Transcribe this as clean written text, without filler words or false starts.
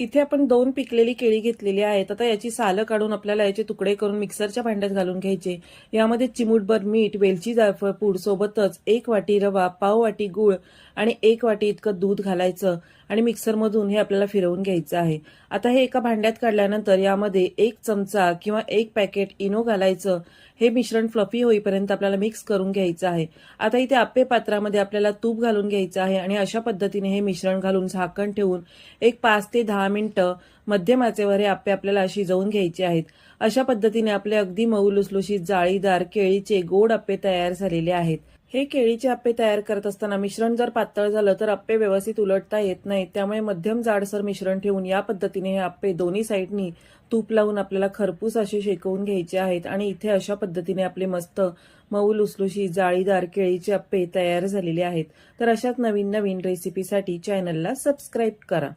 इथे आपण 2 पिकलेली केळी घेतलेली आहेत। आता याची सालं काढून आपल्याला याचे तुकडे करून मिक्सरच्या भांड्यात घालून घ्यायचे। यामध्ये चिमूटभर मीठ, वेलची, जायफळ पूड सोबतच 1 वाटी रवा, पाव वाटी गूळ आणि 1 वाटी इतकं दूध घालायचं आणि मिक्सरमधून हे आपल्याला फिरवून घ्यायचं आहे। आता हे एका भांड्यात काढल्यानंतर यामध्ये 1 चमचा किंवा 1 पॅकेट इनो घालायचं। हे मिश्रण फ्लफी होईपर्यंत आपल्याला मिक्स करून घ्यायचं आहे। आता इथे आप्पे पात्रामध्ये आपल्याला तूप घालून घ्यायचं आहे आणि अशा पद्धतीने हे मिश्रण घालून झाकण ठेवून एक 5 ते 10 मिनिटं मध्यम आचेवर हे आप्पे आपल्याला शिजवून घ्यायचे आहेत। अशा पद्धतीने आपले अगदी मऊ लुसलुशीत जाळीदार केळीचे गोड आप्पे तयार झालेले आहेत। हे केळीचे आप्पे तयार करत असताना मिश्रण जर पातळ झालं तर आप्पे व्यवस्थित उलटता येत नाहीत, त्यामुळे मध्यम जाडसर मिश्रण ठेवून या पद्धतीने हे आप्पे दोन्ही साईडनी तूप लावून आपल्याला खरपूस असे शेकवून घ्यायचे आहेत। आणि इथे अशा पद्धतीने आपले मस्त मऊ लुसलुशीत जाळीदार केळीचे आप्पे तयार झालेले आहेत। तर अशाच नवीन नवीन रेसिपीसाठी चॅनलला सबस्क्राईब करा।